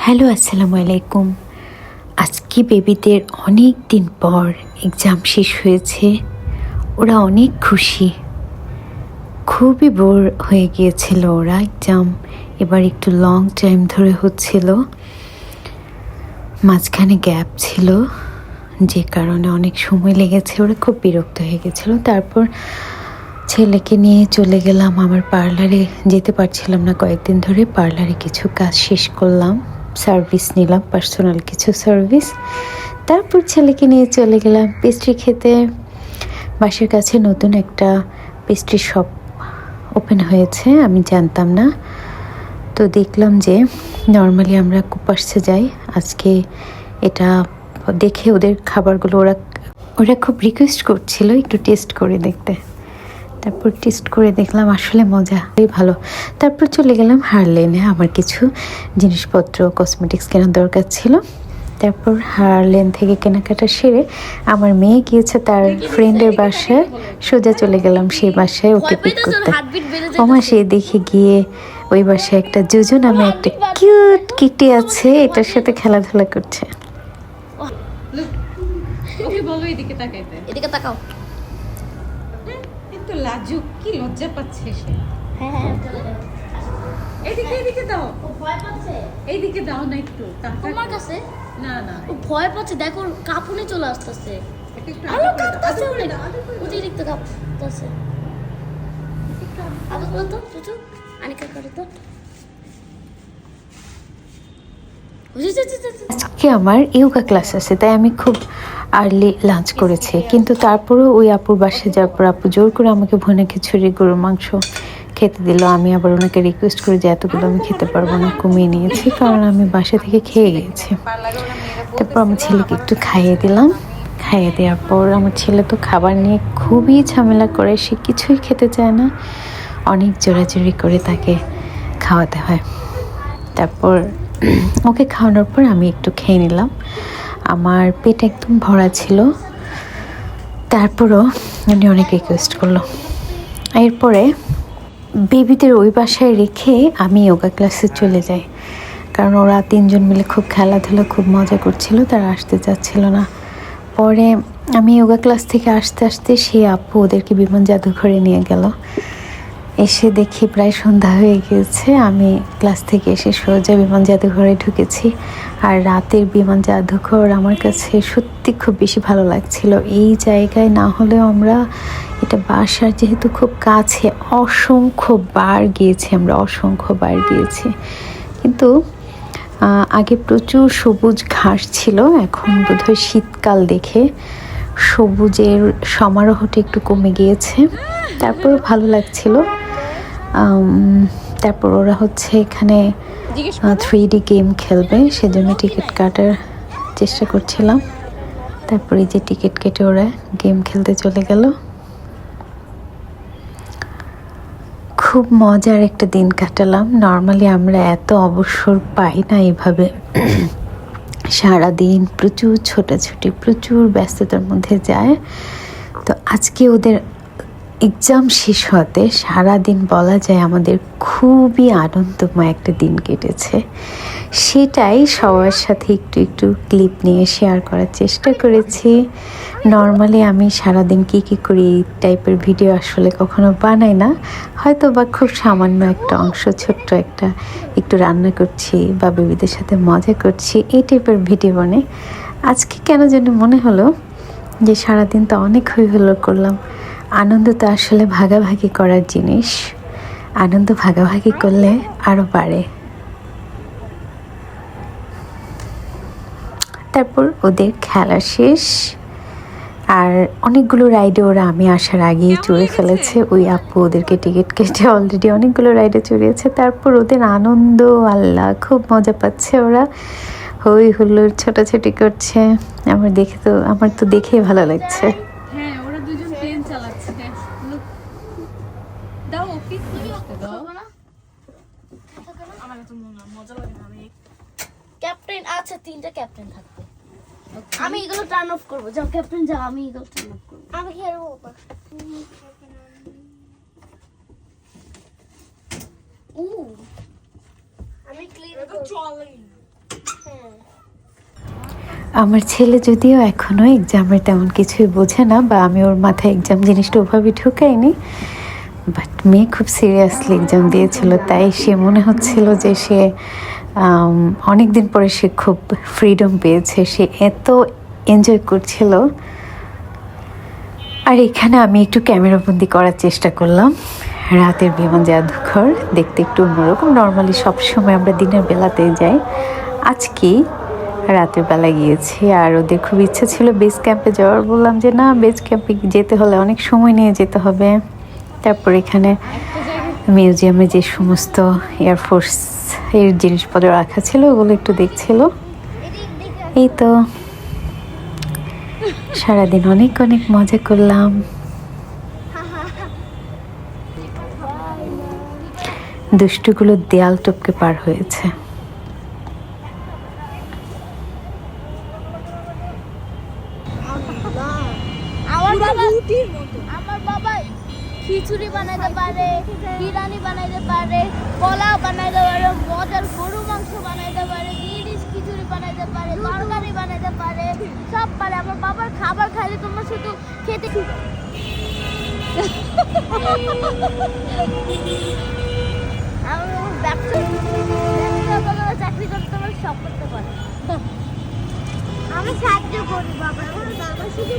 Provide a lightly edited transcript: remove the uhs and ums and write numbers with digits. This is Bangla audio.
হ্যালো, আসসালামু আলাইকুম। আজকে বেবিদের অনেক দিন পর এক্সাম শেষ হয়েছে। ওরা অনেক খুশি, খুবই বোর হয়ে গিয়েছিল ওরা। এক্সাম এবার একটু লং টাইম ধরে হচ্ছিল, মাঝখানে গ্যাপ ছিল, যে কারণে অনেক সময় লেগেছে। ওরা খুব বিরক্ত হয়ে গেছিলো। তারপর ছেলেকে নিয়ে চলে গেলাম আমার পার্লারে। যেতে পারছিলাম না কয়েকদিন ধরে। পার্লারে কিছু কাজ শেষ করলাম, সার্ভিস নিলাম, পার্সোনাল কিছু সার্ভিস। তারপর ছেলেকে নিয়ে চলে গেলাম পেস্ট্রি খেতে। বাসার কাছে নতুন একটা পেস্ট্রি শপ ওপেন হয়েছে, আমি জানতাম না। তো দেখলাম যে নর্মালি আমরা কুপার্সে যাই, আজকে এটা দেখে ওদের খাবারগুলো ওরা খুব রিকোয়েস্ট করছিল একটু টেস্ট করে দেখতে। তারপর টেস্ট করে দেখলাম আসলে মজা, ভালো। তারপর চলে গেলাম হারলেনে, আমার কিছু জিনিসপত্র কসমেটিক্স কেনার দরকার ছিল। তারপর হারলেন থেকে কেনাকাটা সেরে আমার মেয়ে গিয়েছে তার ফ্রেন্ডের বাসায়, সোজা চলে গেলাম সেই বাসায় ওকে পিক করতে। ওমা সে দেখে গিয়ে ওই বাসায় একটা জুজু নামে একটা কিউট কিটি আছে, এটার সাথে খেলাধুলা করছে। এদিকে তাকাও। তো লাজুক, কি লজ্জা পাচ্ছে সে। হ্যাঁ এইদিকে দাও। ও ভয় পাচ্ছে। এইদিকে দাও না একটু। তোমার কাছে? না না, ও ভয় পাচ্ছে, দেখো কাঁপুনি চলে আসতেছে। এটা একটু আলো আদর করে দাও, কাঁপতেছে আদর করে অনেক, দাও, আদর করে দাও। অতিরিক্ত কাঁপতেছে। আদর করো তো চুচু, আনিকা করো তো। আজকে আমার ইয়োগা ক্লাস আছে, তাই আমি খুব আর্লি লাঞ্চ করেছি। কিন্তু তারপরেও ওই আপুর বাসায় যাওয়ার পর আপু জোর করে আমাকে ভুনা খিচুড়ি গরুর মাংস খেতে দিল। আমি আবার ওনাকে রিকোয়েস্ট করি যে এতগুলো আমি খেতে পারবো না, কমিয়ে নিয়েছি, কারণ আমি বাসা থেকে খেয়ে গিয়েছি। তারপর আমার ছেলেকে একটু খাইয়ে দিলাম। খাইয়ে দেওয়ার পর আমার ছেলে তো খাবার নিয়ে খুবই ঝামেলা করে, সে কিছুই খেতে চায় না, অনেক জোরাজুরি করে তাকে খাওয়াতে হয়। তারপর ওকে খাওয়ানোর পর আমি একটু খেয়ে নিলাম, আমার পেট একদম ভরা ছিল। তারপরও উনি অনেক রিকোয়েস্ট করলো। এরপরে বেবিদের ওই বাসায় রেখে আমি যোগা ক্লাসে চলে যাই, কারণ ওরা তিনজন মিলে খুব খেলাধুলা খুব মজা করছিল, তারা আসতে চাচ্ছিল না। পরে আমি যোগা ক্লাস থেকে আসতে আসতে সেই আপু ওদেরকে বিমান জাদুঘরে নিয়ে গেল। এসে দেখি প্রায় সন্ধ্যা হয়ে গিয়েছে। আমি ক্লাস থেকে এসে সোজা বিমান জাদুঘরে ঢুকেছি। আর রাতের বিমান জাদুঘর আমার কাছে সত্যি খুব বেশি ভালো লাগছিল। এই জায়গায় না হলেও আমরা, এটা বাসার যেহেতু খুব কাছে, অসংখ্যবার গিয়েছি। কিন্তু আগে প্রচুর সবুজ ঘাস ছিল, এখন বোধহয় শীতকাল দেখে সবুজের সমারোহটা একটু কমে গিয়েছে। তারপরও ভালো লাগছিল। তারপর ওরা হচ্ছে এখানে 3D গেম খেলবে, সেজন্য টিকিট কাটার চেষ্টা করছিলাম। তারপরে যে টিকিট কেটে ওরা গেম খেলতে চলে গেল। খুব মজার একটা দিন কাটালাম। নর্মালি আমরা এত অবসর পাই না এভাবে, সারাদিন প্রচুর ছোটাছুটি, প্রচুর ব্যস্ততার মধ্যে যায়। তো আজকে ওদের এক্সাম শেষ হতে সারাদিন বলা যায় আমাদের খুবই আনন্দময় একটা দিন কেটেছে। সেটাই সবার সাথে একটু একটু ক্লিপ নিয়ে শেয়ার করার চেষ্টা করেছি। নর্মালি আমি সারাদিন কী করি এই টাইপের ভিডিও আসলে কখনো বানাই না, হয়তো বা খুব সামান্য একটা অংশ, ছোট্ট একটা একটু রান্না করছি বা বেবিদের সাথে মজা করছি, এই টাইপের ভিডিও বানাই। আজকে কেন যেন মনে হলো যে সারাদিন তো অনেক হই-হুল্লোড় করলাম, আনন্দ তো আসলে ভাগাভাগি করার জিনিস, আনন্দ ভাগাভাগি করলে আরও বাড়ে। তারপর ওদের খেলা শেষ, আর অনেকগুলো রাইডে ওরা আমি আসার আগেই চড়ে ফেলেছে। ওই আপু ওদেরকে টিকিট কেটে অলরেডি অনেকগুলো রাইডে চড়িয়েছে। তারপর ওদের আনন্দ, আল্লাহ, খুব মজা পাচ্ছে ওরা, হই হুল্লোড় ছোটাছুটি করছে। আমার তো দেখেই ভালো লাগছে। হ্যাঁ, ওরা দুজন প্লেন চালাচ্ছে। দাও অফিস দাও। আমার তো মজা লাগে না। আমি ক্যাপ্টেন আছে, 3টা ক্যাপ্টেন থাকবে। আমি এগুলো টার্ন অফ করবো। যাও ক্যাপ্টেন যাও, আমি এগুলো টার্ন অফ করবো। আমি খেলবো বাবা। আমি ক্লিন করব। চলেই আমার ছেলে যদিও এখনো এক্সামের তেমন কিছুই বোঝে না, বা আমি ওর মাথায় এক্সাম জিনিসটা ওভাবে ঢুকাইনি, বাট মেয়ে খুব সিরিয়াসলি এক্সাম দিয়েছিল, তাই সে মনে হচ্ছিল যে সে অনেক দিন পরে সে খুব ফ্রিডম পেয়েছে, সে এত এনজয় করছিল। আর এখানে আমি একটু ক্যামেরাবন্দি করার চেষ্টা করলাম। রাতের বিমান জাদুঘর দেখতে একটু অন্যরকম, নর্মালি সবসময় আমরা দিনের বেলাতে যাই, আজকে রাতের বেলা গিয়েছি। আর ওদের খুব ইচ্ছা ছিল বেস ক্যাম্পে যাওয়ার, বললাম যে না, বেস ক্যাম্পে যেতে হলে অনেক সময় নিয়ে যেতে হবে। তারপর এখানে মিউজিয়ামে যে সমস্ত এয়ারফোর্স এর জিনিসপত্র রাখা ছিল ওগুলো একটু দেখছিল। এই তো সারাদিন অনেক অনেক মজা করলাম। দুষ্টুগুলো দেয়াল টপকে পার হয়েছে। আমার বাবা খিচুড়ি বানাইতে পারে, বিরিয়ানি বানাইতে পারে, পোলাও বানাইতে পারে, মজার গরু মাংস বানাইতে পারে, ইলিশ খিচুড়ি বানাইতে পারে, তরকারি বানাইতে পারে, সব পারে। আমার বাবার খাবার খাইলে তোমরা শুধু খেতে ব্যবসা চাকরি করতে পারে, সব করতে পারে। আমি সাহায্য করি বাবা, আমার বাবা শুধু